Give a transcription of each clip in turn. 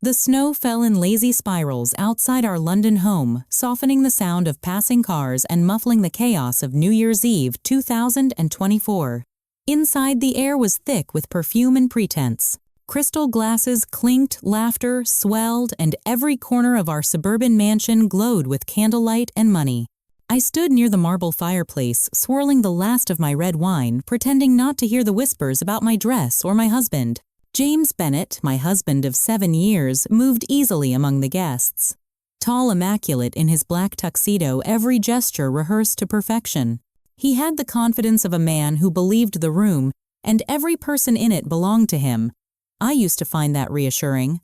The snow fell in lazy spirals outside our London home, softening the sound of passing cars and muffling the chaos of New Year's Eve 2024. Inside, the air was thick with perfume and pretense. Crystal glasses clinked, laughter swelled, and every corner of our suburban mansion glowed with candlelight and money. I stood near the marble fireplace, swirling the last of my red wine, pretending not to hear the whispers about my dress or my husband. James Bennett, my husband of 7 years, moved easily among the guests. Tall, immaculate in his black tuxedo, every gesture rehearsed to perfection. He had the confidence of a man who believed the room, and every person in it belonged to him. I used to find that reassuring.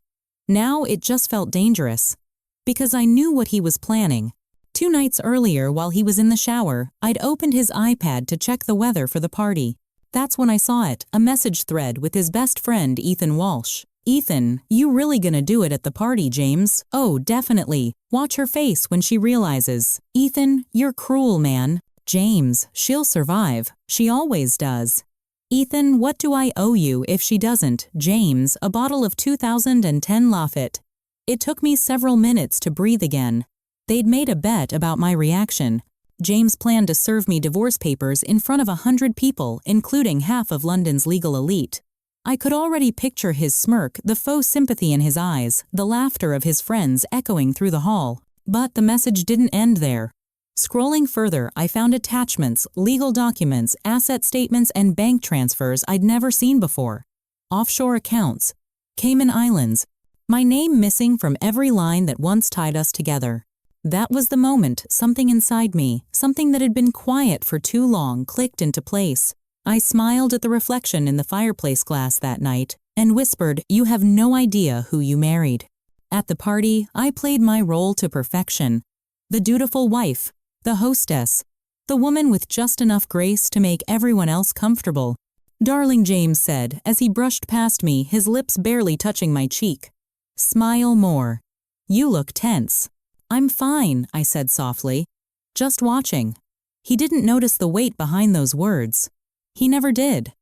Now it just felt dangerous. Because I knew what he was planning. 2 nights earlier, while he was in the shower, I'd opened his iPad to check the weather for the party. That's when I saw it, a message thread with his best friend, Ethan Walsh. "Ethan, you really gonna do it at the party, James?" "Oh, definitely. Watch her face when she realizes." "Ethan, you're cruel, man." "James, she'll survive. She always does." "Ethan, what do I owe you if she doesn't?" "James, a bottle of 2010 Lafite." It took me several minutes to breathe again. They'd made a bet about my reaction. James planned to serve me divorce papers in front of 100 people, including half of London's legal elite. I could already picture his smirk, the faux sympathy in his eyes, the laughter of his friends echoing through the hall. But the message didn't end there. Scrolling further, I found attachments, legal documents, asset statements, and bank transfers I'd never seen before. Offshore accounts, Cayman Islands, my name missing from every line that once tied us together. That was the moment something inside me, something that had been quiet for too long, clicked into place. I smiled at the reflection in the fireplace glass that night and whispered, "You have no idea who you married." At the party, I played my role to perfection. The dutiful wife, the hostess, the woman with just enough grace to make everyone else comfortable. "Darling," James said as he brushed past me, his lips barely touching my cheek. "Smile more. You look tense." "I'm fine," I said softly. "Just watching." He didn't notice the weight behind those words. He never did.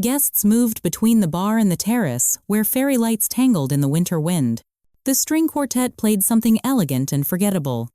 Guests moved between the bar and the terrace, where fairy lights tangled in the winter wind. The string quartet played something elegant and forgettable.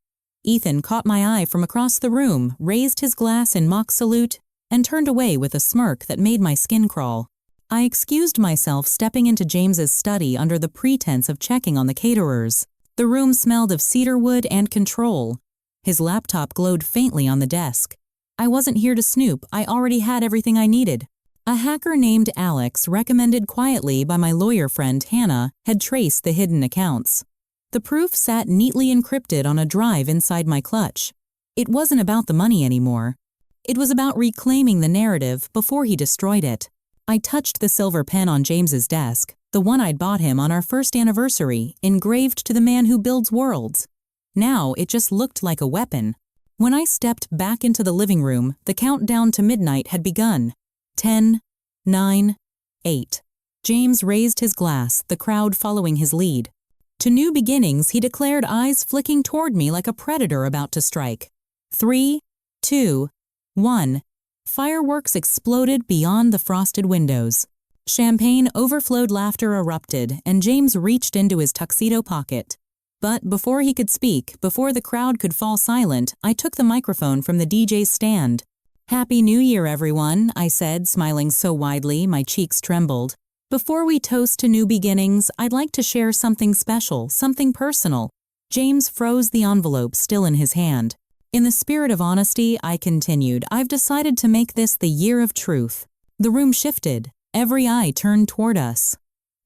Ethan caught my eye from across the room, raised his glass in mock salute, and turned away with a smirk that made my skin crawl. I excused myself, stepping into James's study under the pretense of checking on the caterers. The room smelled of cedarwood and control. His laptop glowed faintly on the desk. I wasn't here to snoop, I already had everything I needed. A hacker named Alex, recommended quietly by my lawyer friend Hannah, had traced the hidden accounts. The proof sat neatly encrypted on a drive inside my clutch. It wasn't about the money anymore. It was about reclaiming the narrative before he destroyed it. I touched the silver pen on James's desk, the one I'd bought him on our first anniversary, engraved to the man who builds worlds. Now it just looked like a weapon. When I stepped back into the living room, the countdown to midnight had begun. 10, 9, 8. James raised his glass, the crowd following his lead. "To new beginnings," he declared, eyes flicking toward me like a predator about to strike. 3, 2, 1. Fireworks exploded beyond the frosted windows. Champagne overflowed, laughter erupted, and James reached into his tuxedo pocket. But before he could speak, before the crowd could fall silent, I took the microphone from the DJ's stand. "Happy New Year, everyone," I said, smiling so widely my cheeks trembled. "Before we toast to new beginnings, I'd like to share something special, something personal." James froze the envelope still in his hand. "In the spirit of honesty," I continued, "I've decided to make this the year of truth." The room shifted. Every eye turned toward us.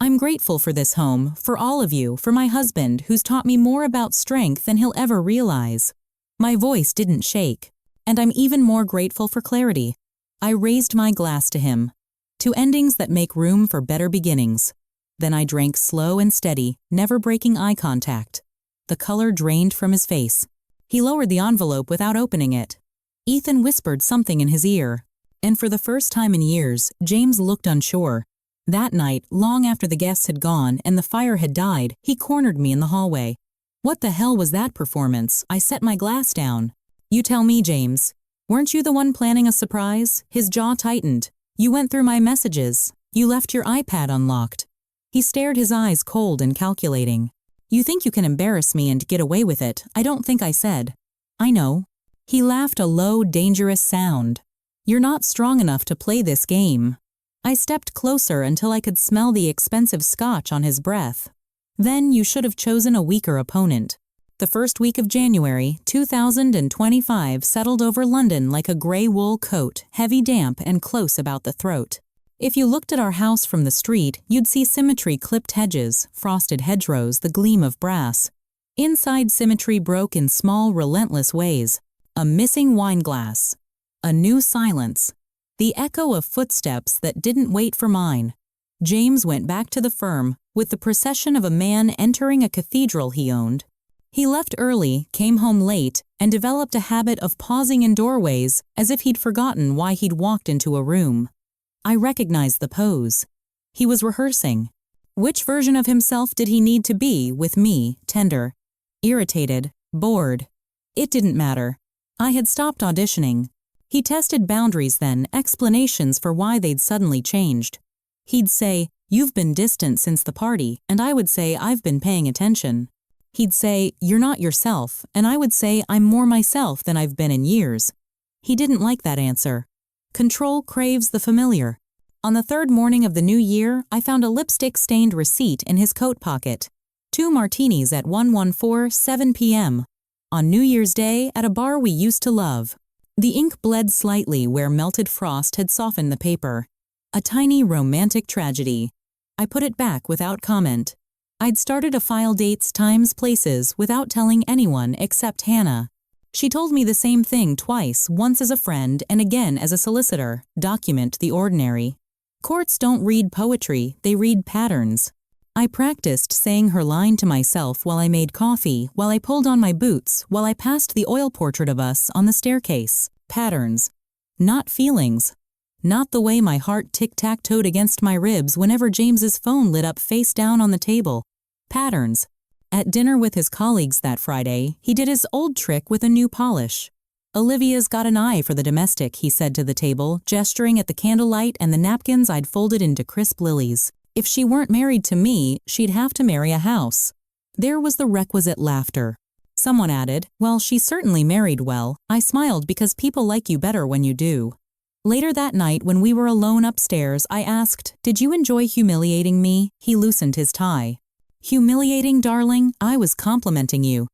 "I'm grateful for this home, for all of you, for my husband, who's taught me more about strength than he'll ever realize." My voice didn't shake. "And I'm even more grateful for clarity." I raised my glass to him. "To endings that make room for better beginnings." Then I drank slow and steady, never breaking eye contact. The color drained from his face. He lowered the envelope without opening it. Ethan whispered something in his ear. And for the first time in years, James looked unsure. That night, long after the guests had gone and the fire had died, he cornered me in the hallway. "What the hell was that performance?" I set my glass down. "You tell me, James. Weren't you the one planning a surprise?" His jaw tightened. "You went through my messages. You left your iPad unlocked." He stared, his eyes cold and calculating. "You think you can embarrass me and get away with it? I don't think I said." "I know." He laughed, a low, dangerous sound. "You're not strong enough to play this game." I stepped closer until I could smell the expensive scotch on his breath. "Then you should have chosen a weaker opponent." The first week of January 2025 settled over London like a gray wool coat, heavy, damp, and close about the throat. If you looked at our house from the street, you'd see symmetry: clipped hedges, frosted hedgerows, the gleam of brass. Inside, symmetry broke in small, relentless ways. A missing wine glass. A new silence. The echo of footsteps that didn't wait for mine. James went back to the firm, with the procession of a man entering a cathedral he owned. He left early, came home late, and developed a habit of pausing in doorways as if he'd forgotten why he'd walked into a room. I recognized the pose. He was rehearsing. Which version of himself did he need to be with me, tender, irritated, bored? It didn't matter. I had stopped auditioning. He tested boundaries then, explanations for why they'd suddenly changed. He'd say, "You've been distant since the party," and I would say, "I've been paying attention." He'd say, "You're not yourself," and I would say, "I'm more myself than I've been in years." He didn't like that answer. Control craves the familiar. On the third morning of the new year, I found a lipstick-stained receipt in his coat pocket. 2 martinis at 1:14, p.m. On New Year's Day at a bar we used to love. The ink bled slightly where melted frost had softened the paper. A tiny romantic tragedy. I put it back without comment. I'd started to file dates, times, places without telling anyone except Hannah. She told me the same thing twice, once as a friend and again as a solicitor. Document the ordinary. Courts don't read poetry, they read patterns. I practiced saying her line to myself while I made coffee, while I pulled on my boots, while I passed the oil portrait of us on the staircase. Patterns. Not feelings. Not the way my heart tic-tac-toed against my ribs whenever James's phone lit up face down on the table. Patterns. At dinner with his colleagues that Friday, he did his old trick with a new polish. "Olivia's got an eye for the domestic," he said to the table, gesturing at the candlelight and the napkins I'd folded into crisp lilies. "If she weren't married to me, she'd have to marry a house." There was the requisite laughter. Someone added, "Well, she certainly married well." I smiled because people like you better when you do. Later that night, when we were alone upstairs, I asked, "Did you enjoy humiliating me?" He loosened his tie. "Humiliating, darling? I was complimenting you."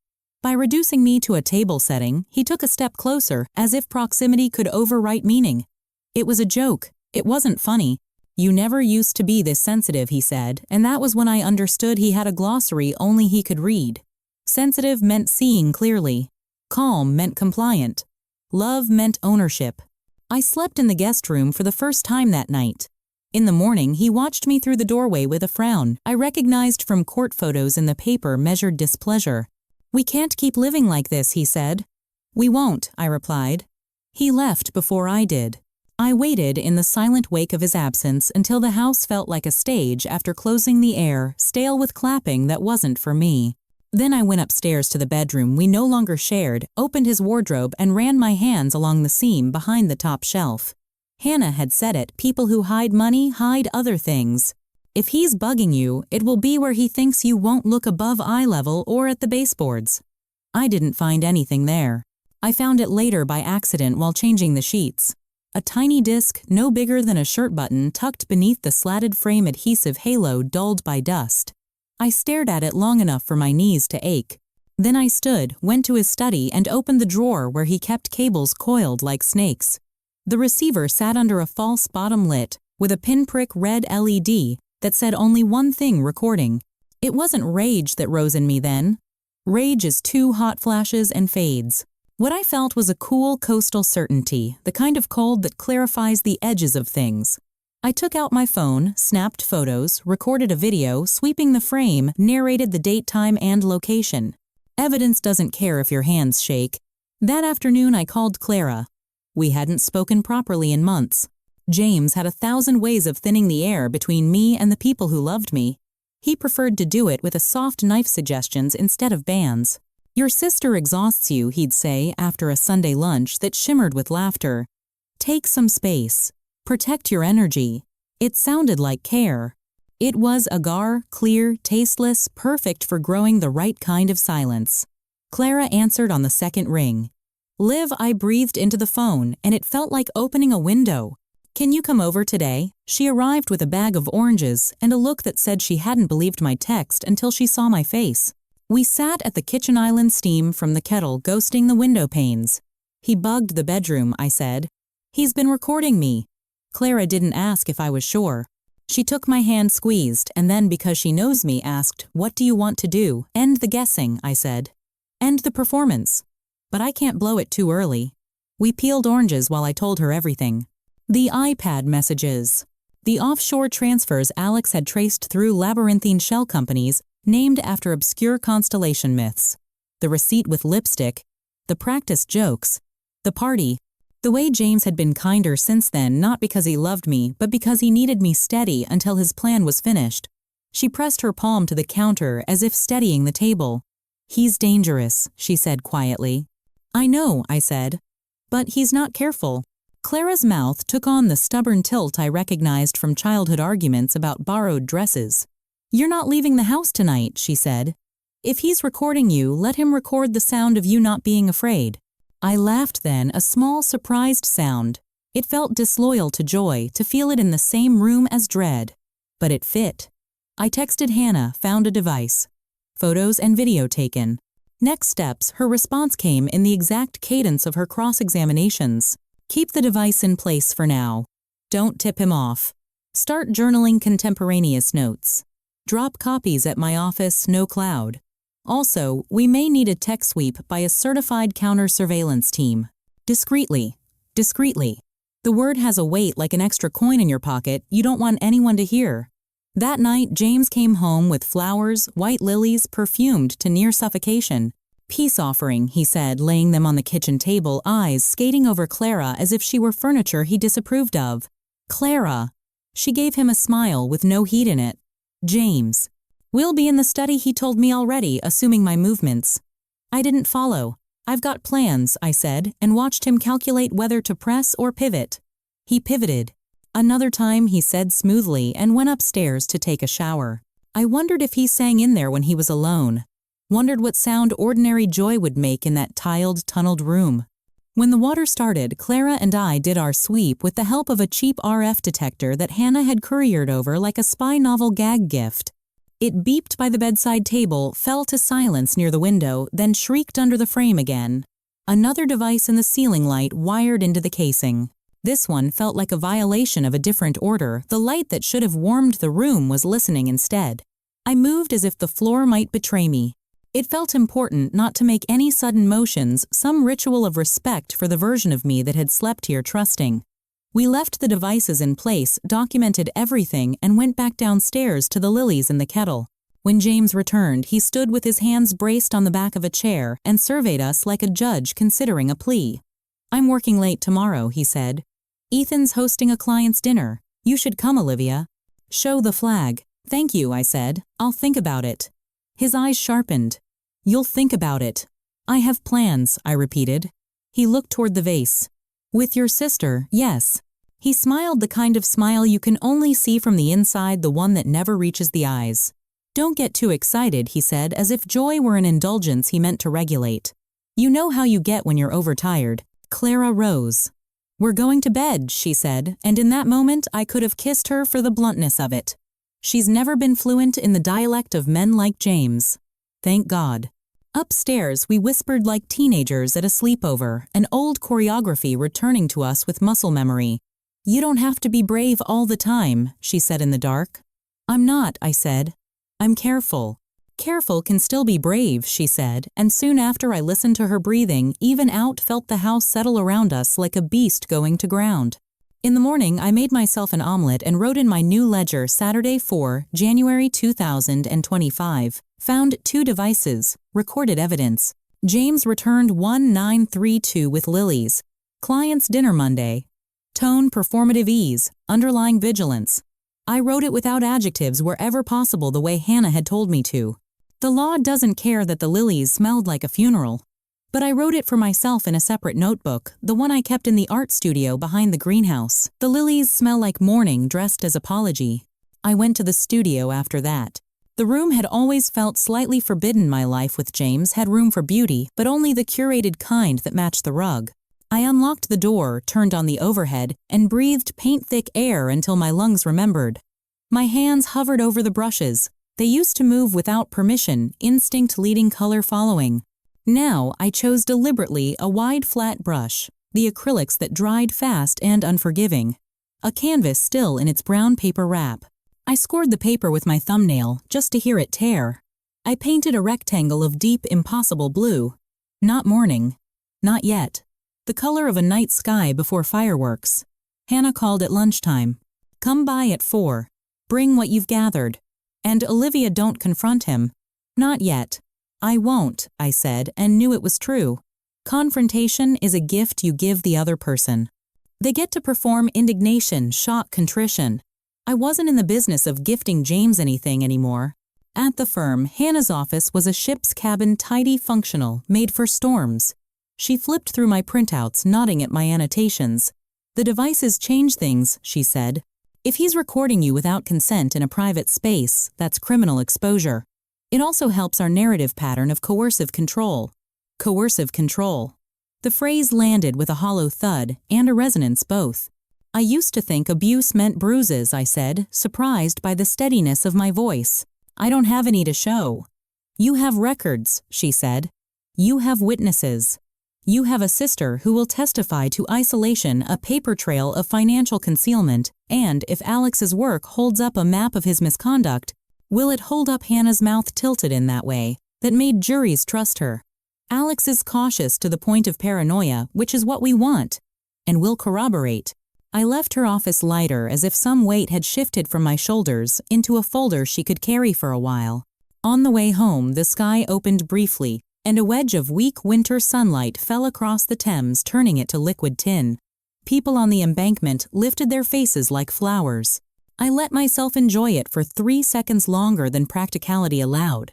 By reducing me to a table setting, he took a step closer, as if proximity could overwrite meaning. "It was a joke. It wasn't funny. You never used to be this sensitive," he said, and that was when I understood he had a glossary only he could read. Sensitive meant seeing clearly. Calm meant compliant. Love meant ownership. I slept in the guest room for the first time that night. In the morning, he watched me through the doorway with a frown I recognized from court photos in the paper, measured displeasure. "We can't keep living like this," he said. "We won't," I replied. He left before I did. I waited in the silent wake of his absence until the house felt like a stage after closing the air, stale with clapping that wasn't for me. Then I went upstairs to the bedroom we no longer shared, opened his wardrobe, and ran my hands along the seam behind the top shelf. Hannah had said it, people who hide money hide other things. If he's bugging you, it will be where he thinks you won't look above eye level or at the baseboards. I didn't find anything there. I found it later by accident while changing the sheets. A tiny disc, no bigger than a shirt button, tucked beneath the slatted frame adhesive halo dulled by dust. I stared at it long enough for my knees to ache. Then I stood, went to his study, and opened the drawer where he kept cables coiled like snakes. The receiver sat under a false bottom lit, with a pinprick red LED that said only one thing: recording. It wasn't rage that rose in me then. Rage is 2 hot flashes and fades. What I felt was a cool coastal certainty, the kind of cold that clarifies the edges of things. I took out my phone, snapped photos, recorded a video, sweeping the frame, narrated the date, time, and location. Evidence doesn't care if your hands shake. That afternoon I called Clara. We hadn't spoken properly in months. James had 1,000 ways of thinning the air between me and the people who loved me. He preferred to do it with a soft knife suggestions instead of bans. "Your sister exhausts you," he'd say after a Sunday lunch that shimmered with laughter. "Take some space. Protect your energy." It sounded like care. It was agar, clear, tasteless, perfect for growing the right kind of silence. Clara answered on the second ring. Liv, I breathed into the phone, and it felt like opening a window. Can you come over today? She arrived with a bag of oranges and a look that said she hadn't believed my text until she saw my face. We sat at the kitchen island, steam from the kettle ghosting the window panes. He bugged the bedroom, I said. He's been recording me. Clara didn't ask if I was sure. She took my hand squeezed and then, because she knows me, asked, what do you want to do? End the guessing, I said. End the performance. But I can't blow it too early. We peeled oranges while I told her everything. The iPad messages. The offshore transfers Alex had traced through labyrinthine shell companies named after obscure constellation myths. The receipt with lipstick. The practice jokes. The party. The way James had been kinder since then, not because he loved me, but because he needed me steady until his plan was finished. She pressed her palm to the counter as if steadying the table. He's dangerous, she said quietly. I know, I said. But he's not careful. Clara's mouth took on the stubborn tilt I recognized from childhood arguments about borrowed dresses. You're not leaving the house tonight, she said. If he's recording you, let him record the sound of you not being afraid. I laughed then, a small, surprised sound. It felt disloyal to joy to feel it in the same room as dread. But it fit. I texted Hannah, found a device. Photos and video taken. Next steps, her response came in the exact cadence of her cross-examinations. Keep the device in place for now. Don't tip him off. Start journaling contemporaneous notes. Drop copies at my office, no cloud. Also, we may need a tech sweep by a certified counter-surveillance team. Discreetly. Discreetly. The word has a weight like an extra coin in your pocket you don't want anyone to hear. That night, James came home with flowers, white lilies, perfumed to near suffocation. Peace offering, he said, laying them on the kitchen table, eyes skating over Clara as if she were furniture he disapproved of. Clara. She gave him a smile with no heat in it. James. We'll be in the study, he told me already, assuming my movements. I didn't follow. I've got plans, I said, and watched him calculate whether to press or pivot. He pivoted. Another time, he said smoothly, and went upstairs to take a shower. I wondered if he sang in there when he was alone. Wondered what sound ordinary joy would make in that tiled, tunneled room. When the water started, Clara and I did our sweep with the help of a cheap RF detector that Hannah had couriered over like a spy novel gag gift. It beeped by the bedside table, fell to silence near the window, then shrieked under the frame again. Another device in the ceiling light wired into the casing. This one felt like a violation of a different order. The light that should have warmed the room was listening instead. I moved as if the floor might betray me. It felt important not to make any sudden motions, some ritual of respect for the version of me that had slept here trusting. We left the devices in place, documented everything, and went back downstairs to the lilies in the kettle. When James returned, he stood with his hands braced on the back of a chair and surveyed us like a judge considering a plea. I'm working late tomorrow, he said. Ethan's hosting a client's dinner. You should come, Olivia. Show the flag. Thank you, I said. I'll think about it. His eyes sharpened. You'll think about it. I have plans, I repeated. He looked toward the vase. With your sister, yes. He smiled, the kind of smile you can only see from the inside, the one that never reaches the eyes. Don't get too excited, he said, as if joy were an indulgence he meant to regulate. You know how you get when you're overtired. Clara rose. We're going to bed, she said, and in that moment I could have kissed her for the bluntness of it. She's never been fluent in the dialect of men like James. Thank God. Upstairs, we whispered like teenagers at a sleepover, an old choreography returning to us with muscle memory. You don't have to be brave all the time, she said in the dark. I'm not, I said. I'm careful. Careful can still be brave, she said, and soon after I listened to her breathing, even out felt the house settle around us like a beast going to ground. In the morning, I made myself an omelet and wrote in my new ledger Saturday 4, January 2025. Found 2 devices, recorded evidence. James returned 1932 with lilies. Client's dinner Monday. Tone performative ease, underlying vigilance. I wrote it without adjectives wherever possible the way Hannah had told me to. The law doesn't care that the lilies smelled like a funeral. But I wrote it for myself in a separate notebook, the one I kept in the art studio behind the greenhouse. The lilies smell like mourning dressed as apology. I went to the studio after that. The room had always felt slightly forbidden. My life with James had room for beauty, but only the curated kind that matched the rug. I unlocked the door, turned on the overhead, and breathed paint-thick air until my lungs remembered. My hands hovered over the brushes. They used to move without permission, instinct leading, color following. Now I chose deliberately a wide flat brush, the acrylics that dried fast and unforgiving. A canvas still in its brown paper wrap. I scored the paper with my thumbnail just to hear it tear. I painted a rectangle of deep, impossible blue. Not morning. Not yet. The color of a night sky before fireworks. Hannah called at lunchtime. Come by at 4. Bring what you've gathered. And Olivia, don't confront him. Not yet. I won't, I said, and knew it was true. Confrontation is a gift you give the other person. They get to perform indignation, shock, contrition. I wasn't in the business of gifting James anything anymore. At the firm, Hannah's office was a ship's cabin, tidy, functional, made for storms. She flipped through my printouts, nodding at my annotations. The devices change things, she said. If he's recording you without consent in a private space, that's criminal exposure. It also helps our narrative pattern of coercive control. Coercive control. The phrase landed with a hollow thud and a resonance both. I used to think abuse meant bruises, I said, surprised by the steadiness of my voice. I don't have any to show. You have records, she said. You have witnesses. You have a sister who will testify to isolation, a paper trail of financial concealment, and if Alex's work holds up a map of his misconduct, will it hold up Hannah's mouth tilted in that way that made juries trust her? Alex is cautious to the point of paranoia, which is what we want, and will corroborate. I left her office lighter, as if some weight had shifted from my shoulders into a folder she could carry for a while. On the way home, the sky opened briefly, and a wedge of weak winter sunlight fell across the Thames, turning it to liquid tin. People on the embankment lifted their faces like flowers. I let myself enjoy it for 3 seconds longer than practicality allowed.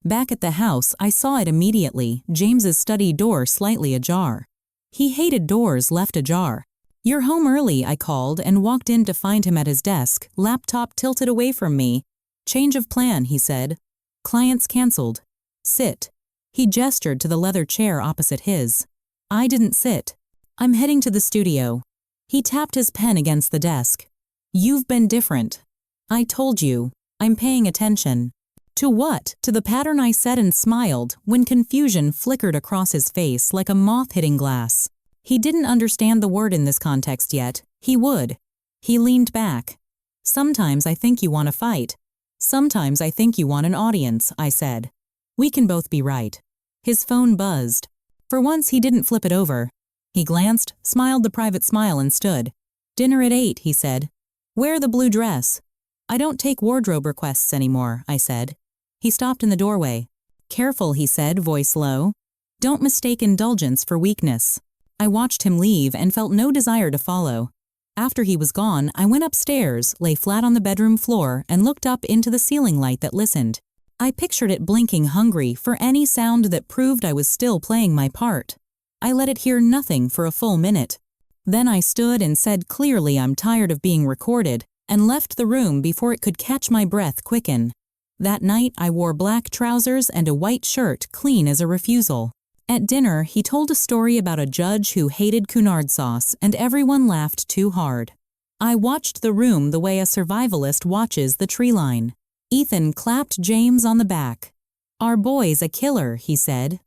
Back at the house, I saw it immediately, James's study door slightly ajar. He hated doors left ajar. You're home early, I called and walked in to find him at his desk, laptop tilted away from me. Change of plan, he said. Clients canceled. Sit. He gestured to the leather chair opposite his. I didn't sit. I'm heading to the studio. He tapped his pen against the desk. You've been different. I told you. I'm paying attention. To what? To the pattern, I said and smiled when confusion flickered across his face like a moth hitting glass. He didn't understand the word in this context yet. He would. He leaned back. Sometimes I think you want to fight. Sometimes I think you want an audience, I said. We can both be right. His phone buzzed. For once he didn't flip it over. He glanced, smiled the private smile and stood. Dinner at 8, he said. Wear the blue dress. I don't take wardrobe requests anymore, I said. He stopped in the doorway. Careful, he said, voice low. Don't mistake indulgence for weakness. I watched him leave and felt no desire to follow. After he was gone, I went upstairs, lay flat on the bedroom floor, and looked up into the ceiling light that listened. I pictured it blinking, hungry for any sound that proved I was still playing my part. I let it hear nothing for a full minute. Then I stood and said clearly I'm tired of being recorded, and left the room before it could catch my breath quicken. That night I wore black trousers and a white shirt, clean as a refusal. At dinner, he told a story about a judge who hated Cunard sauce, and everyone laughed too hard. I watched the room the way a survivalist watches the tree line. Ethan clapped James on the back. Our boy's a killer, he said.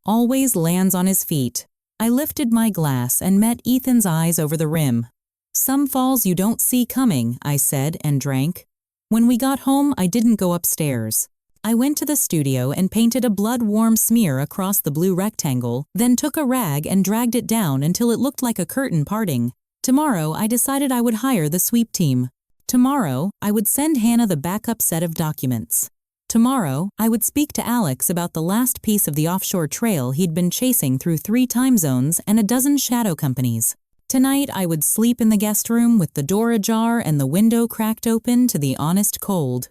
Always lands on his feet. I lifted my glass and met Ethan's eyes over the rim. Some falls you don't see coming, I said and drank. When we got home, I didn't go upstairs. I went to the studio and painted a blood-warm smear across the blue rectangle, then took a rag and dragged it down until it looked like a curtain parting. Tomorrow, I decided I would hire the sweep team. Tomorrow, I would send Hannah the backup set of documents. Tomorrow, I would speak to Alex about the last piece of the offshore trail he'd been chasing through 3 time zones and a dozen shadow companies. Tonight, I would sleep in the guest room with the door ajar and the window cracked open to the honest cold.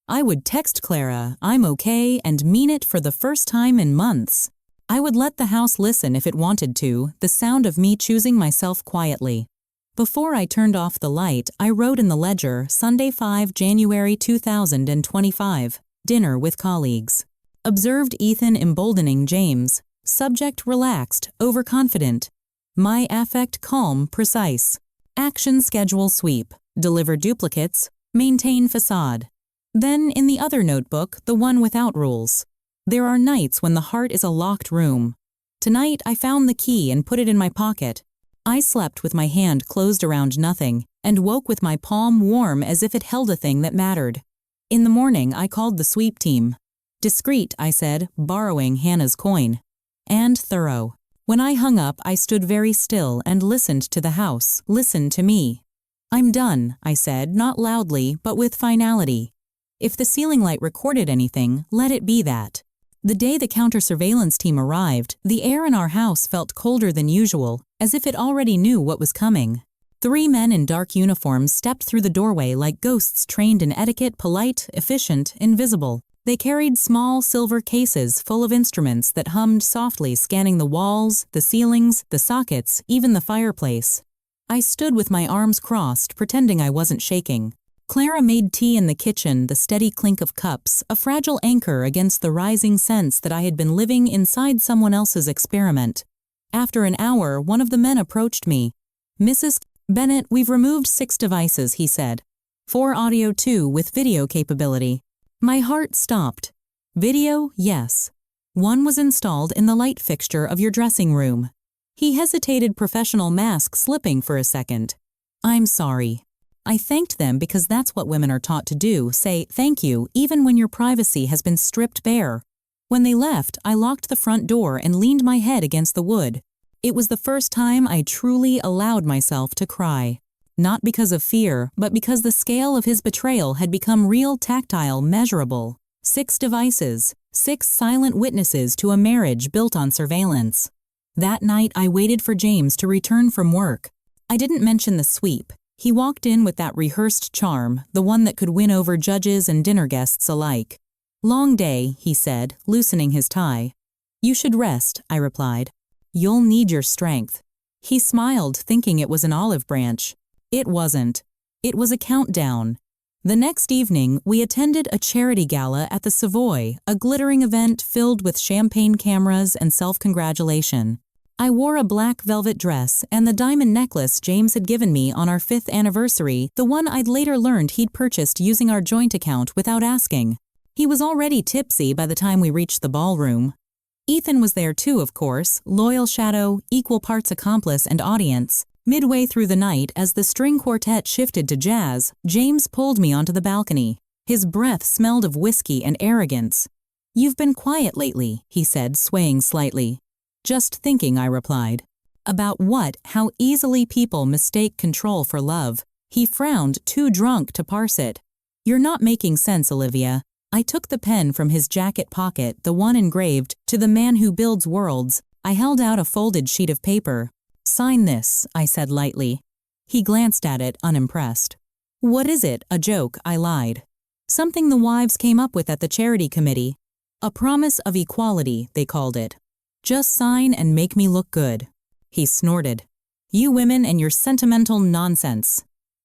I would text Clara, I'm okay, and mean it for the first time in months. I would let the house listen if it wanted to, the sound of me choosing myself quietly. Before I turned off the light, I wrote in the ledger, Sunday 5 January 2025, dinner with colleagues. Observed Ethan emboldening James. Subject relaxed, overconfident. My affect calm, precise. Action schedule sweep. Deliver duplicates. Maintain facade. Then in the other notebook, the one without rules. There are nights when the heart is a locked room. Tonight I found the key and put it in my pocket. I slept with my hand closed around nothing and woke with my palm warm as if it held a thing that mattered. In the morning I called the sweep team. Discreet, I said, borrowing Hannah's coin. And thorough. When I hung up, I stood very still and listened to the house, listened to me. I'm done, I said, not loudly, but with finality. If the ceiling light recorded anything, let it be that. The day the counter-surveillance team arrived, the air in our house felt colder than usual, as if it already knew what was coming. 3 men in dark uniforms stepped through the doorway like ghosts trained in etiquette, polite, efficient, invisible. They carried small silver cases full of instruments that hummed softly, scanning the walls, the ceilings, the sockets, even the fireplace. I stood with my arms crossed, pretending I wasn't shaking. Clara made tea in the kitchen, the steady clink of cups, a fragile anchor against the rising sense that I had been living inside someone else's experiment. After an hour, one of the men approached me. Mrs. Bennett, we've removed 6 devices, he said. 4 audio, 2 with video capability. My heart stopped. Video, yes. 1 was installed in the light fixture of your dressing room. He hesitated, professional mask slipping for a second. I'm sorry. I thanked them because that's what women are taught to do, say thank you even when your privacy has been stripped bare. When they left, I locked the front door and leaned my head against the wood. It was the first time I truly allowed myself to cry. Not because of fear, but because the scale of his betrayal had become real, tactile, measurable. 6 devices, 6 silent witnesses to a marriage built on surveillance. That night I waited for James to return from work. I didn't mention the sweep. He walked in with that rehearsed charm, the one that could win over judges and dinner guests alike. Long day, he said, loosening his tie. You should rest, I replied. You'll need your strength. He smiled, thinking it was an olive branch. It wasn't. It was a countdown. The next evening, we attended a charity gala at the Savoy, a glittering event filled with champagne cameras and self-congratulation. I wore a black velvet dress and the diamond necklace James had given me on our 5th anniversary, the one I'd later learned he'd purchased using our joint account without asking. He was already tipsy by the time we reached the ballroom. Ethan was there too, of course, loyal shadow, equal parts accomplice and audience. Midway through the night, as the string quartet shifted to jazz, James pulled me onto the balcony. His breath smelled of whiskey and arrogance. You've been quiet lately, he said, swaying slightly. Just thinking, I replied. About what? How easily people mistake control for love. He frowned, too drunk to parse it. You're not making sense, Olivia. I took the pen from his jacket pocket, the one engraved, "To the man who builds worlds." I held out a folded sheet of paper. Sign this, I said lightly. He glanced at it, unimpressed. What is it? A joke, I lied. Something the wives came up with at the charity committee. A promise of equality, they called it. Just sign and make me look good. He snorted. You women and your sentimental nonsense.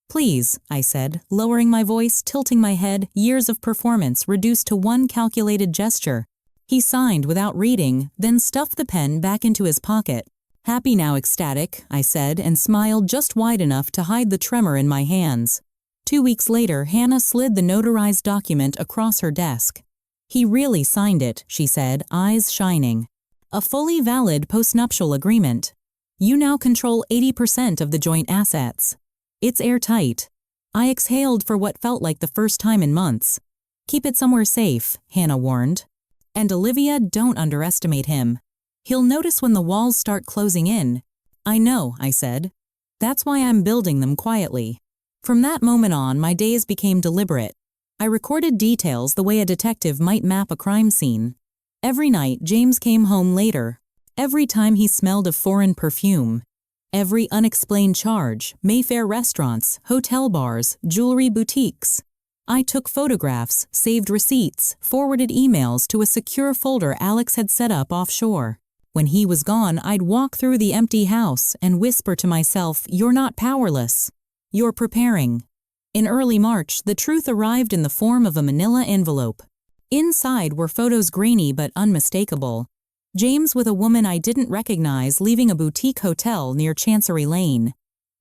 Please, I said, lowering my voice, tilting my head, years of performance reduced to one calculated gesture. He signed without reading, then stuffed the pen back into his pocket. Happy now, ecstatic, I said, and smiled just wide enough to hide the tremor in my hands. 2 weeks later, Hannah slid the notarized document across her desk. He really signed it, she said, eyes shining. A fully valid postnuptial agreement. You now control 80% of the joint assets. It's airtight. I exhaled for what felt like the first time in months. Keep it somewhere safe, Hannah warned. And Olivia, don't underestimate him. He'll notice when the walls start closing in. I know, I said. That's why I'm building them quietly. From that moment on, my days became deliberate. I recorded details the way a detective might map a crime scene. Every night, James came home later. Every time he smelled of foreign perfume. Every unexplained charge, Mayfair restaurants, hotel bars, jewelry boutiques. I took photographs, saved receipts, forwarded emails to a secure folder Alex had set up offshore. When he was gone, I'd walk through the empty house and whisper to myself, "You're not powerless. You're preparing." In early March, the truth arrived in the form of a manila envelope. Inside were photos grainy but unmistakable. James with a woman I didn't recognize leaving a boutique hotel near Chancery Lane.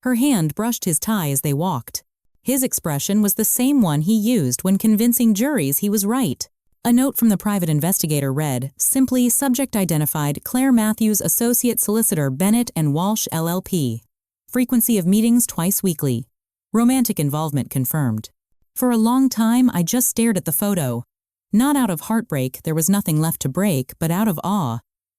Her hand brushed his tie as they walked. His expression was the same one he used when convincing juries he was right. A note from the private investigator read, simply subject identified Claire Matthews, Associate Solicitor, Bennett and Walsh LLP. Frequency of meetings twice weekly. Romantic involvement confirmed. For a long time, I just stared at the photo. Not out of heartbreak, there was nothing left to break, but out of awe.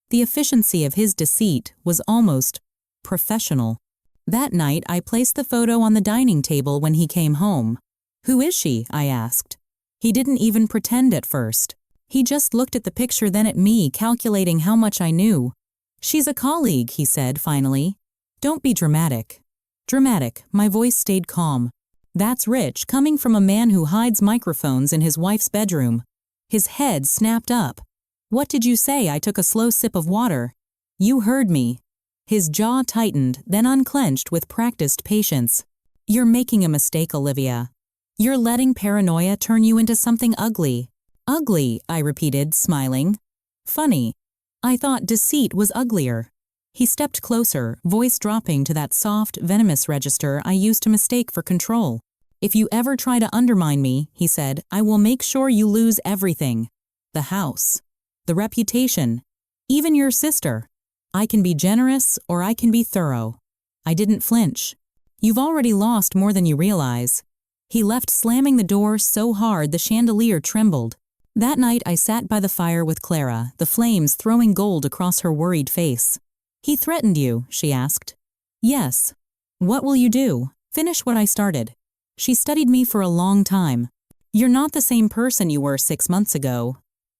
The efficiency of his deceit was almost professional. That night, I placed the photo on the dining table when he came home. "Who is she?" I asked. He didn't even pretend at first. He just looked at the picture, then at me, calculating how much I knew. "She's a colleague," he said finally. "Don't be dramatic." Dramatic, my voice stayed calm. That's rich, coming from a man who hides microphones in his wife's bedroom. His head snapped up. "What did you say?" I took a slow sip of water. "You heard me." His jaw tightened, then unclenched with practiced patience. "You're making a mistake, Olivia. You're letting paranoia turn you into something ugly." "Ugly," I repeated, smiling. "Funny. I thought deceit was uglier." He stepped closer, voice dropping to that soft, venomous register I used to mistake for control. "If you ever try to undermine me," he said, "I will make sure you lose everything. The house. The reputation. Even your sister. I can be generous or I can be thorough." I didn't flinch. "You've already lost more than you realize." He left, slamming the door so hard the chandelier trembled. That night I sat by the fire with Clara, the flames throwing gold across her worried face. "He threatened you?" she asked. "Yes." "What will you do?" "Finish what I started." She studied me for a long time. "You're not the same person you were 6 months ago."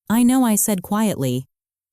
"I know," I said quietly,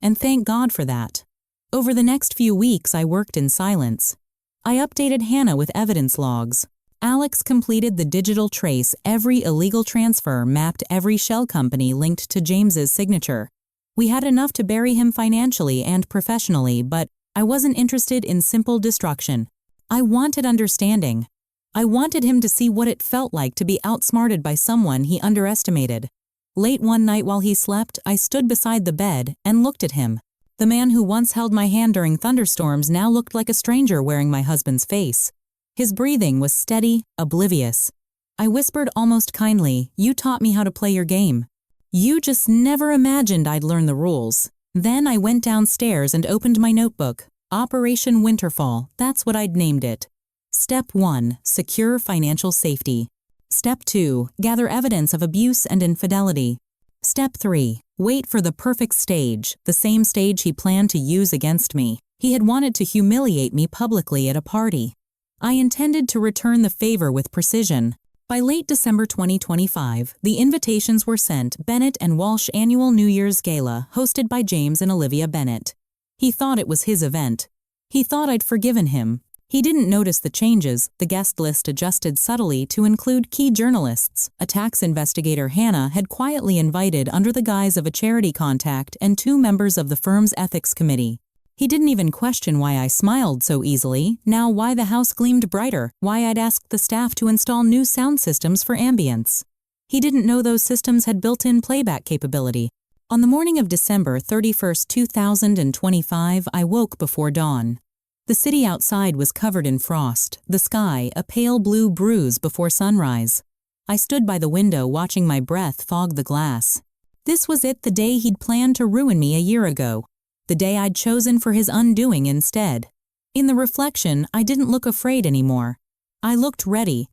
"and thank God for that." Over the next few weeks I worked in silence. I updated Hannah with evidence logs. Alex completed the digital trace. Every illegal transfer mapped every shell company linked to James's signature. We had enough to bury him financially and professionally, but I wasn't interested in simple destruction. I wanted understanding. I wanted him to see what it felt like to be outsmarted by someone he underestimated. Late one night while he slept, I stood beside the bed and looked at him. The man who once held my hand during thunderstorms now looked like a stranger wearing my husband's face. His breathing was steady, oblivious. I whispered almost kindly, "You taught me how to play your game. You just never imagined I'd learn the rules." Then I went downstairs and opened my notebook. Operation Winterfall, that's what I'd named it. Step 1, secure financial safety. Step 2, gather evidence of abuse and infidelity. Step 3, wait for the perfect stage, the same stage he planned to use against me. He had wanted to humiliate me publicly at a party. I intended to return the favor with precision. By late December 2025, the invitations were sent. Bennett and Walsh Annual New Year's Gala, hosted by James and Olivia Bennett. He thought it was his event. He thought I'd forgiven him. He didn't notice the changes. The guest list adjusted subtly to include key journalists. A tax investigator Hannah had quietly invited under the guise of a charity contact, and 2 members of the firm's ethics committee. He didn't even question why I smiled so easily, now why the house gleamed brighter, why I'd asked the staff to install new sound systems for ambience. He didn't know those systems had built-in playback capability. On the morning of December 31st, 2025, I woke before dawn. The city outside was covered in frost, the sky a pale blue bruise before sunrise. I stood by the window watching my breath fog the glass. This was it, the day he'd planned to ruin me a year ago. The day I'd chosen for his undoing instead. In the reflection, I didn't look afraid anymore. I looked ready.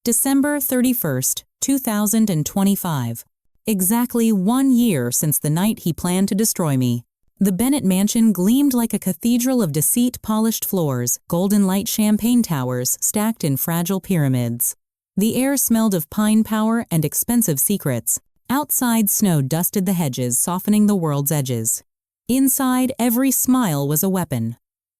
December 31st, 2025. Exactly 1 year since the night he planned to destroy me. The Bennett mansion gleamed like a cathedral of deceit, polished floors, golden light champagne towers stacked in fragile pyramids. The air smelled of pine power and expensive secrets. Outside, snow dusted the hedges, softening the world's edges. Inside, every smile was a weapon.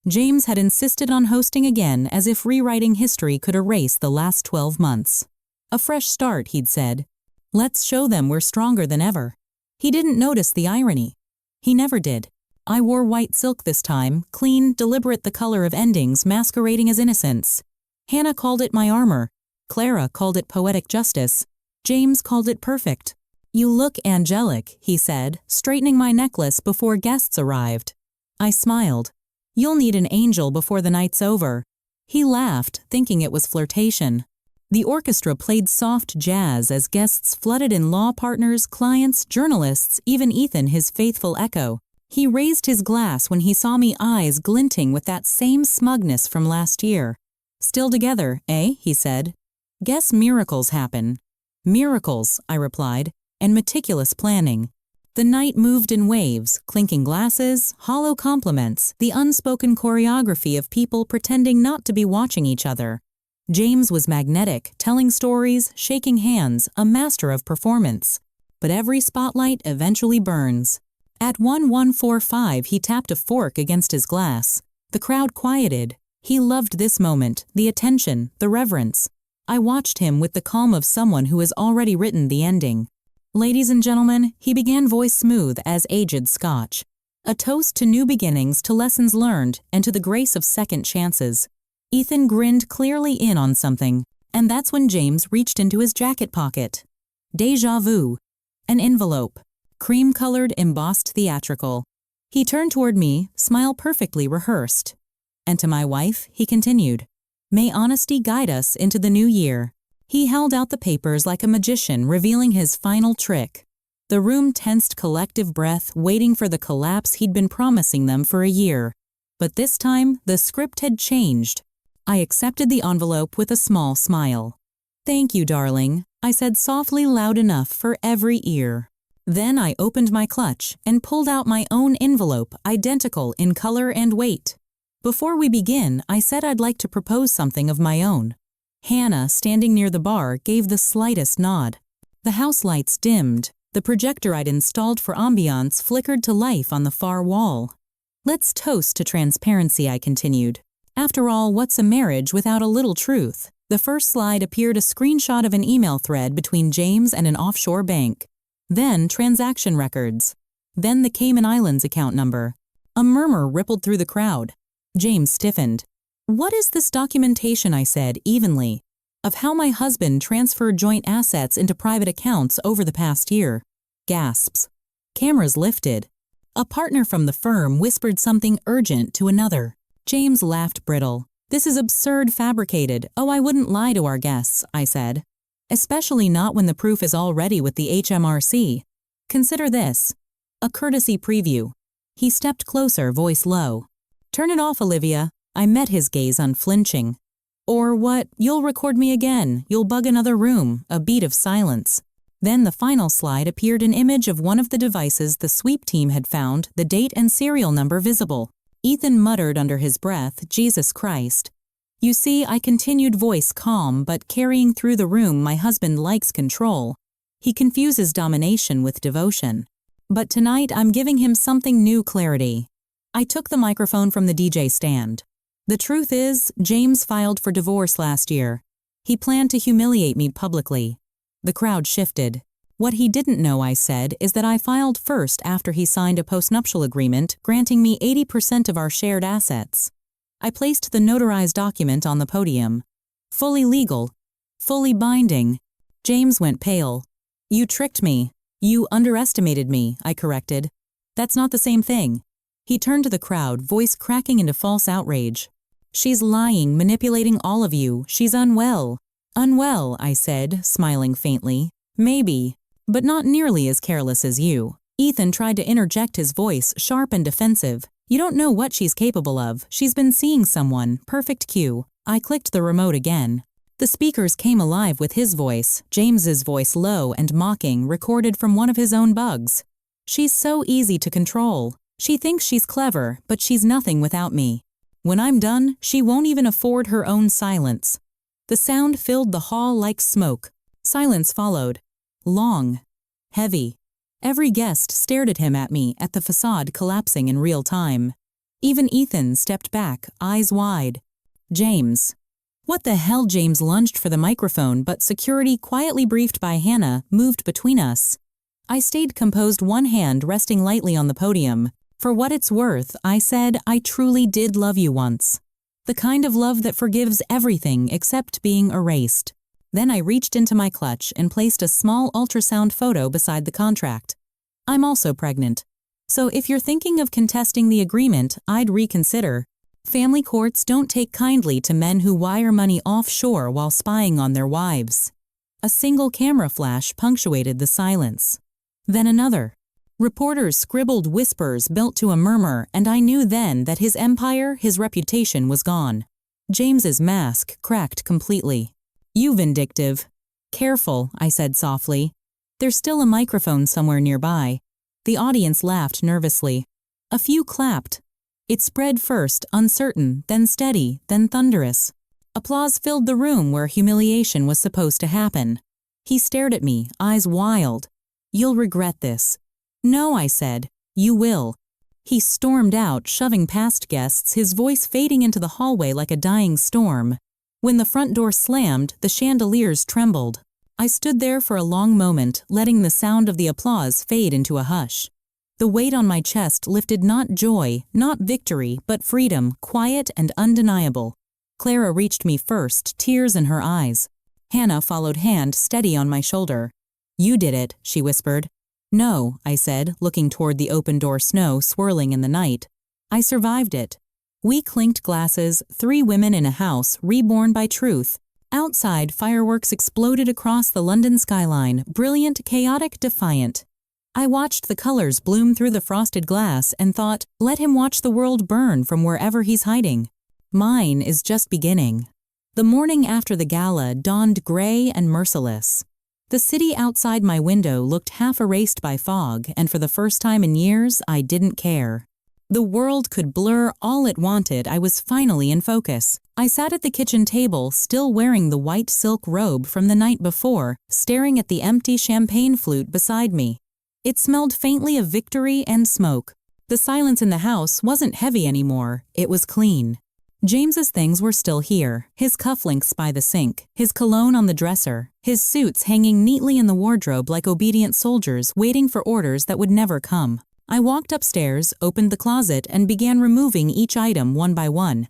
James had insisted on hosting again, as if rewriting history could erase the last 12 months. A fresh start, he'd said. Let's show them we're stronger than ever. He didn't notice the irony. He never did. I wore white silk this time, clean, deliberate, the color of endings masquerading as innocence. Hannah called it my armor. Clara called it poetic justice. James called it perfect. You look angelic, he said, straightening my necklace before guests arrived. I smiled. You'll need an angel before the night's over. He laughed, thinking it was flirtation. The orchestra played soft jazz as guests flooded in, law partners, clients, journalists, even Ethan, his faithful echo. He raised his glass when he saw me, eyes glinting with that same smugness from last year. Still together, eh? He said. Guess miracles happen. Miracles, I replied, and meticulous planning. The night moved in waves, clinking glasses, hollow compliments, the unspoken choreography of people pretending not to be watching each other. James was magnetic, telling stories, shaking hands, a master of performance. But every spotlight eventually burns. At 1145, he tapped a fork against his glass. The crowd quieted. He loved this moment, the attention, the reverence. I watched him with the calm of someone who has already written the ending. Ladies and gentlemen, he began, voice smooth as aged scotch. A toast to new beginnings, to lessons learned, and to the grace of second chances. Ethan grinned, clearly in on something, and that's when James reached into his jacket pocket. Déjà vu. An envelope. Cream-colored, embossed, theatrical. He turned toward me, smile perfectly rehearsed. And to my wife, he continued, May honesty guide us into the new year. He held out the papers like a magician, revealing his final trick. The room tensed, collective breath, waiting for the collapse he'd been promising them for a year. But this time, the script had changed. I accepted the envelope with a small smile. Thank you, darling, I said softly, loud enough for every ear. Then I opened my clutch and pulled out my own envelope, identical in color and weight. Before we begin, I said I'd like to propose something of my own. Hannah, standing near the bar, gave the slightest nod. The house lights dimmed. The projector I'd installed for ambiance flickered to life on the far wall. Let's toast to transparency, I continued. After all, what's a marriage without a little truth? The first slide appeared, a screenshot of an email thread between James and an offshore bank. Then transaction records. Then the Cayman Islands account number. A murmur rippled through the crowd. James stiffened. What is this documentation, I said evenly, of how my husband transferred joint assets into private accounts over the past year? Gasps. Cameras lifted. A partner from the firm whispered something urgent to another. James laughed brittle. This is absurd, fabricated. Oh, I wouldn't lie to our guests, I said. Especially not when the proof is already with the HMRC. Consider this. A courtesy preview. He stepped closer, voice low. Turn it off, Olivia. I met his gaze unflinching. Or what? You'll record me again. You'll bug another room. A beat of silence. Then the final slide appeared, an image of one of the devices the sweep team had found, the date and serial number visible. Ethan muttered under his breath, Jesus Christ. You see, I continued, voice calm, but carrying through the room. My husband likes control. He confuses domination with devotion. But tonight I'm giving him something new, clarity. I took the microphone from the DJ stand. The truth is, James filed for divorce last year. He planned to humiliate me publicly. The crowd shifted. What he didn't know, I said, is that I filed first after he signed a postnuptial agreement granting me 80% of our shared assets. I placed the notarized document on the podium. Fully legal. Fully binding. James went pale. You tricked me. You underestimated me, I corrected. That's not the same thing. He turned to the crowd, voice cracking into false outrage. She's lying, manipulating all of you. She's unwell. Unwell, I said, smiling faintly. Maybe, but not nearly as careless as you. Ethan tried to interject, his voice sharp and defensive. You don't know what she's capable of. She's been seeing someone. Perfect cue. I clicked the remote again. The speakers came alive with his voice, James's voice low and mocking, recorded from one of his own bugs. She's so easy to control. She thinks she's clever, but she's nothing without me. When I'm done, she won't even afford her own silence. The sound filled the hall like smoke. Silence followed. Long. Heavy. Every guest stared at him, at me, at the facade collapsing in real time. Even Ethan stepped back, eyes wide. James. What the hell? James lunged for the microphone, but security, quietly briefed by Hannah, moved between us. I stayed composed, one hand resting lightly on the podium. For what it's worth, I said I truly did love you once. The kind of love that forgives everything except being erased. Then I reached into my clutch and placed a small ultrasound photo beside the contract. I'm also pregnant. So if you're thinking of contesting the agreement, I'd reconsider. Family courts don't take kindly to men who wire money offshore while spying on their wives. A single camera flash punctuated the silence. Then another. Reporters scribbled whispers built to a murmur, and I knew then that his empire, his reputation was gone. James's mask cracked completely. You vindictive. Careful, I said softly. There's still a microphone somewhere nearby. The audience laughed nervously. A few clapped. It spread first, uncertain, then steady, then thunderous. Applause filled the room where humiliation was supposed to happen. He stared at me, eyes wild. You'll regret this. No, I said. You will. He stormed out, shoving past guests, his voice fading into the hallway like a dying storm. When the front door slammed, the chandeliers trembled. I stood there for a long moment, letting the sound of the applause fade into a hush. The weight on my chest lifted not joy, not victory, but freedom, quiet and undeniable. Clara reached me first, tears in her eyes. Hannah followed, hand steady on my shoulder. You did it, she whispered. No, I said, looking toward the open-door snow swirling in the night. I survived it. We clinked glasses, 3 women in a house reborn by truth. Outside, fireworks exploded across the London skyline, brilliant, chaotic, defiant. I watched the colors bloom through the frosted glass and thought, let him watch the world burn from wherever he's hiding. Mine is just beginning. The morning after the gala dawned gray and merciless. The city outside my window looked half erased by fog, and for the first time in years, I didn't care. The world could blur all it wanted. I was finally in focus. I sat at the kitchen table, still wearing the white silk robe from the night before, staring at the empty champagne flute beside me. It smelled faintly of victory and smoke. The silence in the house wasn't heavy anymore. It was clean. James's things were still here, his cufflinks by the sink, his cologne on the dresser, his suits hanging neatly in the wardrobe like obedient soldiers waiting for orders that would never come. I walked upstairs, opened the closet, and began removing each item one by one.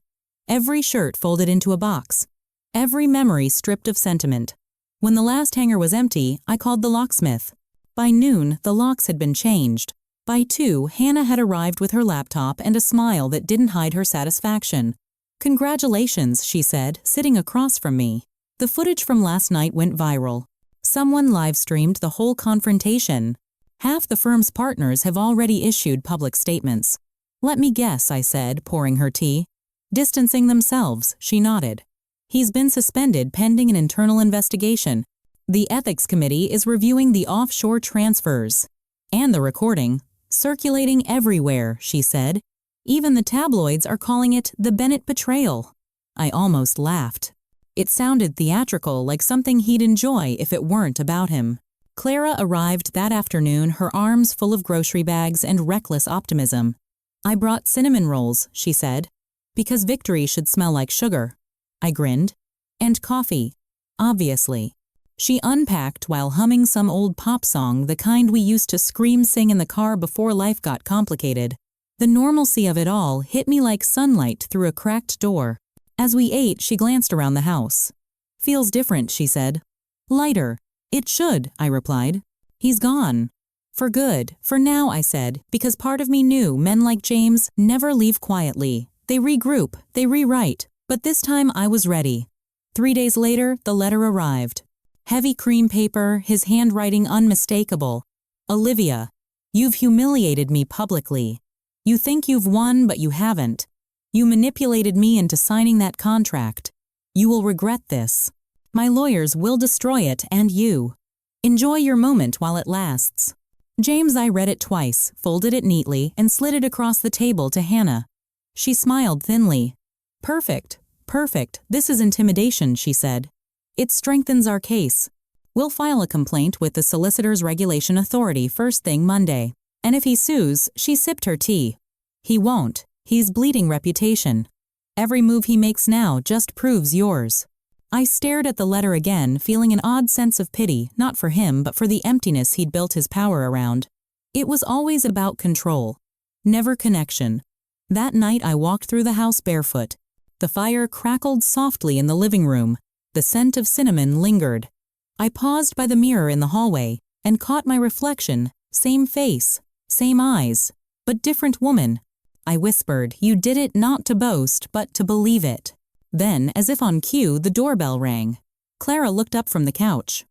Every shirt folded into a box. Every memory stripped of sentiment. When the last hanger was empty, I called the locksmith. By noon, the locks had been changed. By 2, Hannah had arrived with her laptop and a smile that didn't hide her satisfaction. Congratulations, she said, sitting across from me. The footage from last night went viral. Someone live-streamed the whole confrontation. Half the firm's partners have already issued public statements. Let me guess, I said, pouring her tea. Distancing themselves, she nodded. He's been suspended pending an internal investigation. The ethics committee is reviewing the offshore transfers. And the recording. Circulating everywhere, she said. Even the tabloids are calling it the Bennett betrayal. I almost laughed. It sounded theatrical, like something he'd enjoy if it weren't about him. Clara arrived that afternoon, her arms full of grocery bags and reckless optimism. I brought cinnamon rolls, she said, because victory should smell like sugar. I grinned. And coffee, obviously. She unpacked while humming some old pop song, the kind we used to scream-sing in the car before life got complicated. The normalcy of it all hit me like sunlight through a cracked door. As we ate, she glanced around the house. Feels different, she said. Lighter. It should, I replied. He's gone. For good. For now, I said, because part of me knew men like James never leave quietly. They regroup, they rewrite. But this time I was ready. 3 days later, the letter arrived. Heavy cream paper, his handwriting unmistakable. Olivia, you've humiliated me publicly. You think you've won, but you haven't. You manipulated me into signing that contract. You will regret this. My lawyers will destroy it, and you. Enjoy your moment while it lasts. James, I read it twice, folded it neatly, and slid it across the table to Hannah. She smiled thinly. Perfect, perfect. This is intimidation, she said. It strengthens our case. We'll file a complaint with the Solicitors Regulation Authority first thing Monday. And if he sues, she sipped her tea. He won't. He's bleeding reputation. Every move he makes now just proves yours. I stared at the letter again, feeling an odd sense of pity, not for him, but for the emptiness he'd built his power around. It was always about control. never connection. That night I walked through the house barefoot. The fire crackled softly in the living room. The scent of cinnamon lingered. I paused by the mirror in the hallway and caught my reflection, same face, same eyes, but different woman. I whispered, "You did it not to boast, but to believe it." Then, as if on cue, the doorbell rang. Clara looked up from the couch.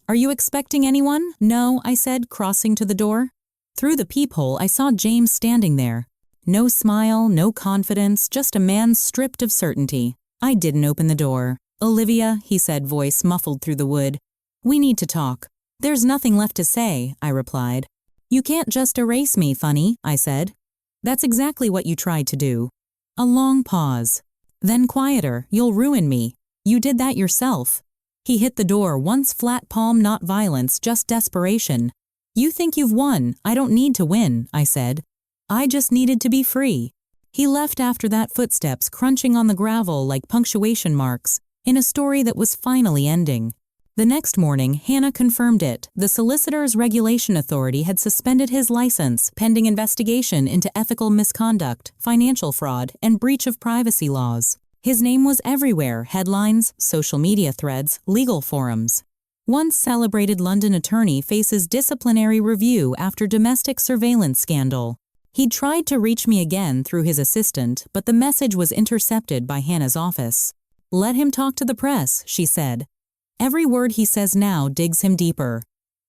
"Are you expecting anyone?" "No," I said, crossing to the door. Through the peephole, I saw James standing there. No smile, no confidence, just a man stripped of certainty. I didn't open the door. "Olivia," he said, voice muffled through the wood. "We need to talk." "There's nothing left to say," I replied. "You can't just erase me, funny," I said. "That's exactly what you tried to do." A long pause. Then quieter. "You'll ruin me. You did that yourself." He hit the door, once flat palm, not violence, just desperation. "You think you've won. I don't need to win," I said. "I just needed to be free." He left after that, footsteps crunching on the gravel like punctuation marks, in a story that was finally ending. The next morning, Hannah confirmed it. The Solicitors Regulation Authority had suspended his license pending investigation into ethical misconduct, financial fraud, and breach of privacy laws. His name was everywhere: headlines, social media threads, legal forums. Once celebrated London attorney faces disciplinary review after domestic surveillance scandal. He'd tried to reach me again through his assistant, but the message was intercepted by Hannah's office. "Let him talk to the press," she said. "Every word he says now digs him deeper."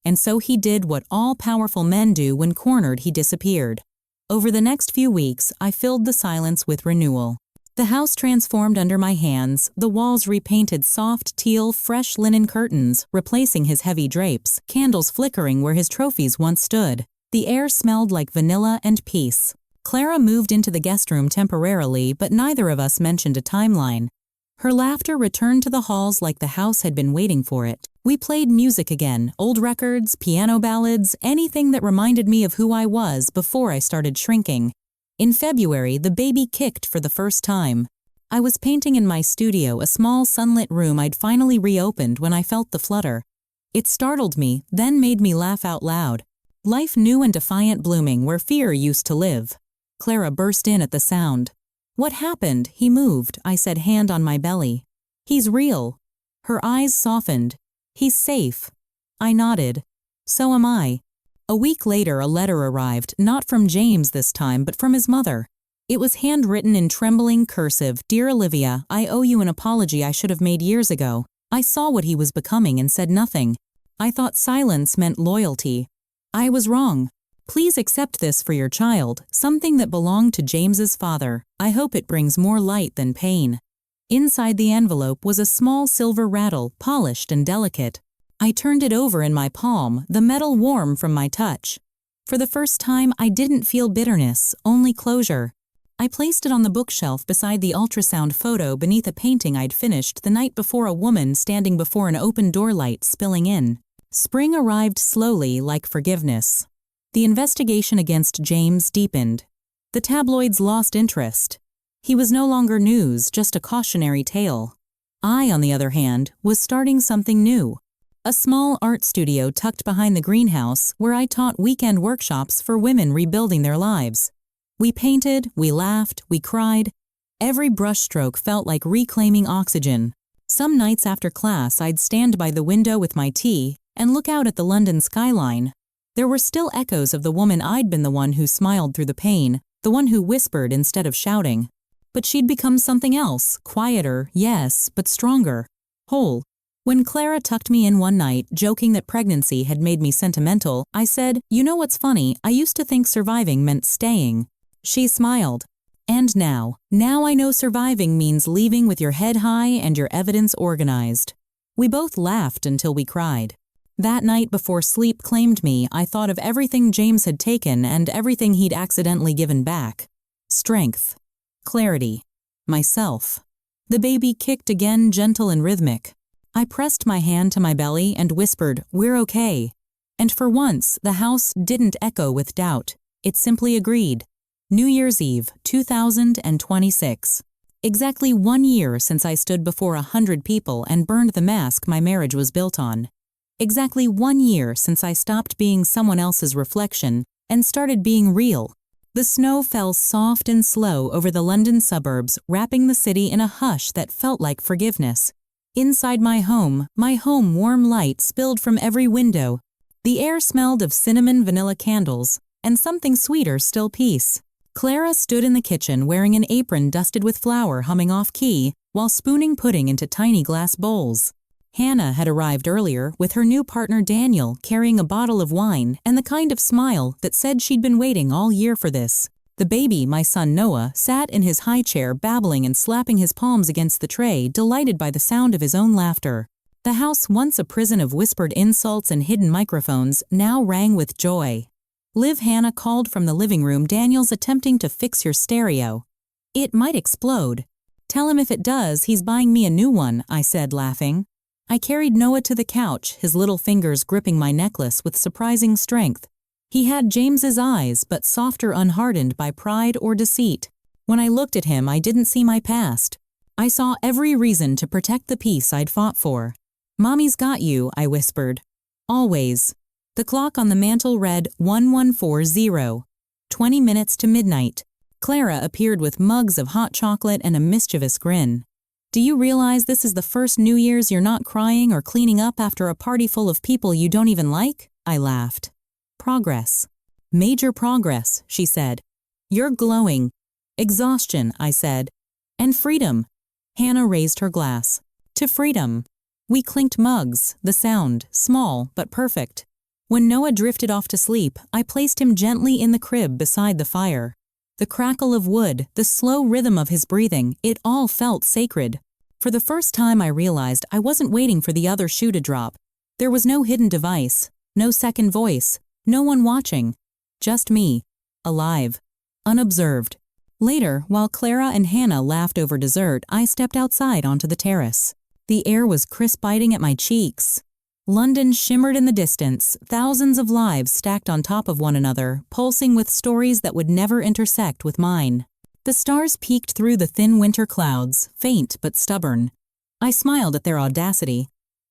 And so he did what all powerful men do when cornered. He disappeared. Over the next few weeks, I filled the silence with renewal. The house transformed under my hands, the walls repainted soft teal, fresh linen curtains, replacing his heavy drapes, candles flickering where his trophies once stood. The air smelled like vanilla and peace. Clara moved into the guest room temporarily, but neither of us mentioned a timeline. Her laughter returned to the halls like the house had been waiting for it. We played music again, old records, piano ballads, anything that reminded me of who I was before I started shrinking. In February, the baby kicked for the first time. I was painting in my studio, a small sunlit room I'd finally reopened, when I felt the flutter. It startled me, then made me laugh out loud. Life new and defiant blooming where fear used to live. Clara burst in at the sound. "What happened?" "He moved," I said, hand on my belly. "He's real." Her eyes softened. "He's safe." I nodded. "So am I." A week later, a letter arrived, not from James this time, but from his mother. It was handwritten in trembling cursive. "Dear Olivia, I owe you an apology I should have made years ago. I saw what he was becoming and said nothing. I thought silence meant loyalty. I was wrong. Please accept this for your child, something that belonged to James's father. I hope it brings more light than pain." Inside the envelope was a small silver rattle, polished and delicate. I turned it over in my palm, the metal warm from my touch. For the first time, I didn't feel bitterness, only closure. I placed it on the bookshelf beside the ultrasound photo beneath a painting I'd finished the night before, a woman standing before an open door, light spilling in. Spring arrived slowly, like forgiveness. The investigation against James deepened. The tabloids lost interest. He was no longer news, just a cautionary tale. I, on the other hand, was starting something new. A small art studio tucked behind the greenhouse where I taught weekend workshops for women rebuilding their lives. We painted, we laughed, we cried. Every brushstroke felt like reclaiming oxygen. Some nights after class, I'd stand by the window with my tea and look out at the London skyline. There were still echoes of the woman I'd been, the one who smiled through the pain, the one who whispered instead of shouting. But she'd become something else, quieter, yes, but stronger, whole. When Clara tucked me in one night, joking that pregnancy had made me sentimental, I said, "You know what's funny? I used to think surviving meant staying." She smiled. "And now I know surviving means leaving with your head high and your evidence organized." We both laughed until we cried. That night before sleep claimed me, I thought of everything James had taken and everything he'd accidentally given back. Strength. Clarity. Myself. The baby kicked again, gentle and rhythmic. I pressed my hand to my belly and whispered, "We're okay." And for once, the house didn't echo with doubt. It simply agreed. New Year's Eve, 2026. Exactly 1 year since I stood before 100 people and burned the mask my marriage was built on. Exactly 1 year since I stopped being someone else's reflection and started being real. The snow fell soft and slow over the London suburbs, wrapping the city in a hush that felt like forgiveness. Inside my home warm light spilled from every window. The air smelled of cinnamon vanilla candles, and something sweeter still, peace. Clara stood in the kitchen wearing an apron dusted with flour humming off-key, while spooning pudding into tiny glass bowls. Hannah had arrived earlier with her new partner Daniel carrying a bottle of wine and the kind of smile that said she'd been waiting all year for this. The baby, my son Noah, sat in his high chair babbling and slapping his palms against the tray, delighted by the sound of his own laughter. The house, once a prison of whispered insults and hidden microphones, now rang with joy. Liv, Hannah called from the living room. Daniel's attempting to fix your stereo. It might explode. Tell him if it does, he's buying me a new one, I said, laughing. I carried Noah to the couch, his little fingers gripping my necklace with surprising strength. He had James's eyes, but softer, unhardened by pride or deceit. When I looked at him, I didn't see my past. I saw every reason to protect the peace I'd fought for. Mommy's got you, I whispered. Always. The clock on the mantel read 1140. 20 minutes to midnight. Clara appeared with mugs of hot chocolate and a mischievous grin. Do you realize this is the first New Year's you're not crying or cleaning up after a party full of people you don't even like? I laughed. Progress. Major progress, she said. You're glowing. Exhaustion, I said. And freedom. Hannah raised her glass. To freedom. We clinked mugs, the sound, small but perfect. When Noah drifted off to sleep, I placed him gently in the crib beside the fire. The crackle of wood, the slow rhythm of his breathing, it all felt sacred. For the first time I realized I wasn't waiting for the other shoe to drop. There was no hidden device, no second voice, no one watching. Just me. Alive. Unobserved. Later, while Clara and Hannah laughed over dessert, I stepped outside onto the terrace. The air was crisp, biting at my cheeks. London shimmered in the distance, thousands of lives stacked on top of one another, pulsing with stories that would never intersect with mine. The stars peeked through the thin winter clouds, faint but stubborn. I smiled at their audacity.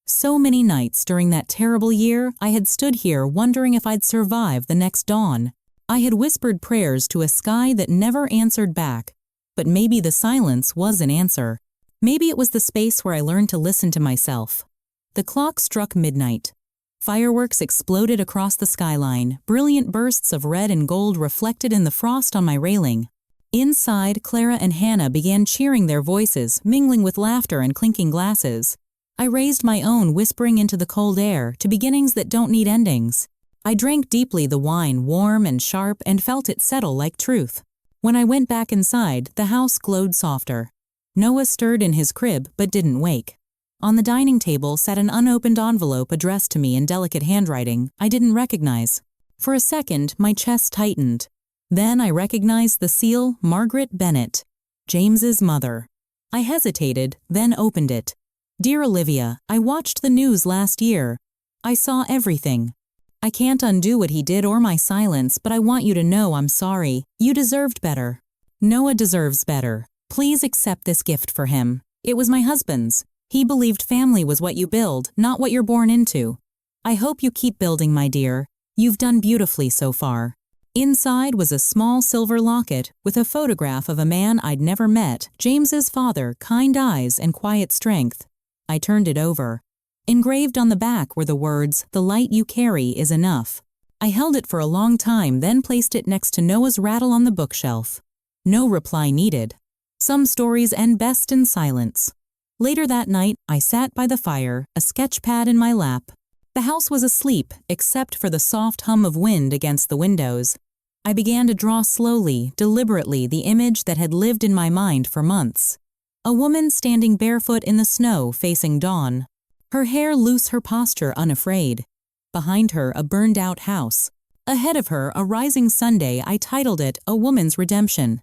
So many nights during that terrible year, I had stood here wondering if I'd survive the next dawn. I had whispered prayers to a sky that never answered back. But maybe the silence was an answer. Maybe it was the space where I learned to listen to myself. The clock struck midnight. Fireworks exploded across the skyline, brilliant bursts of red and gold reflected in the frost on my railing. Inside, Clara and Hannah began cheering, their voices mingling with laughter and clinking glasses. I raised my own, whispering into the cold air, to beginnings that don't need endings. I drank deeply the wine, warm and sharp, and felt it settle like truth. When I went back inside, the house glowed softer. Noah stirred in his crib but didn't wake. On the dining table sat an unopened envelope addressed to me in delicate handwriting I didn't recognize. For a second, my chest tightened. Then I recognized the seal, Margaret Bennett, James's mother. I hesitated, then opened it. Dear Olivia, I watched the news last year. I saw everything. I can't undo what he did or my silence, but I want you to know I'm sorry. You deserved better. Noah deserves better. Please accept this gift for him. It was my husband's. He believed family was what you build, not what you're born into. I hope you keep building, my dear. You've done beautifully so far. Inside was a small silver locket with a photograph of a man I'd never met, James's father, kind eyes and quiet strength. I turned it over. Engraved on the back were the words, "The light you carry is enough." I held it for a long time, then placed it next to Noah's rattle on the bookshelf. No reply needed. Some stories end best in silence. Later that night, I sat by the fire, a sketch pad in my lap. The house was asleep, except for the soft hum of wind against the windows. I began to draw slowly, deliberately, the image that had lived in my mind for months. A woman standing barefoot in the snow facing dawn. Her hair loose, her posture unafraid. Behind her, a burned-out house. Ahead of her, a rising Sunday. I titled it, A Woman's Redemption.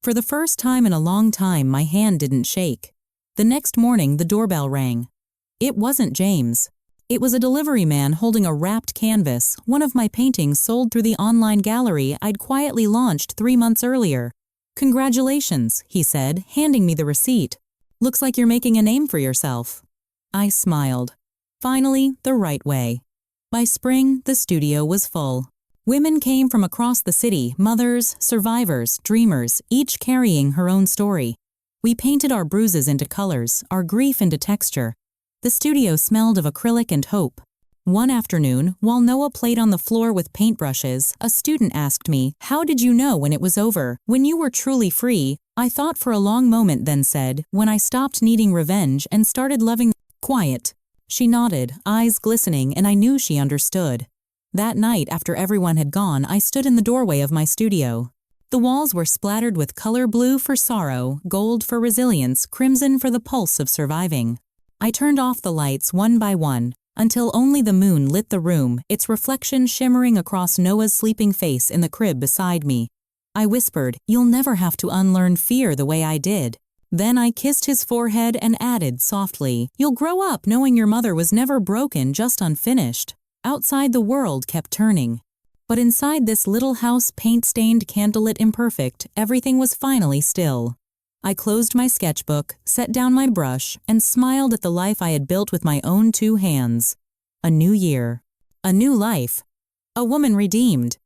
For the first time in a long time, my hand didn't shake. The next morning, the doorbell rang. It wasn't James. It was a delivery man holding a wrapped canvas, one of my paintings sold through the online gallery I'd quietly launched 3 months earlier. Congratulations, he said, handing me the receipt. Looks like you're making a name for yourself. I smiled. Finally, the right way. By spring, the studio was full. Women came from across the city, mothers, survivors, dreamers, each carrying her own story. We painted our bruises into colors, our grief into texture. The studio smelled of acrylic and hope. One afternoon, while Noah played on the floor with paintbrushes, a student asked me, "How did you know when it was over, when you were truly free?" I thought for a long moment, then said, "When I stopped needing revenge and started loving." Quiet. She nodded, eyes glistening, and I knew she understood. That night, after everyone had gone, I stood in the doorway of my studio. The walls were splattered with color: blue for sorrow, gold for resilience, crimson for the pulse of surviving. I turned off the lights one by one, until only the moon lit the room, its reflection shimmering across Noah's sleeping face in the crib beside me. I whispered, "You'll never have to unlearn fear the way I did." Then I kissed his forehead and added softly, "You'll grow up knowing your mother was never broken, just unfinished." Outside, the world kept turning. But inside this little house, paint-stained, candlelit, imperfect, everything was finally still. I closed my sketchbook, set down my brush, and smiled at the life I had built with my own 2 hands. A new year. A new life. A woman redeemed.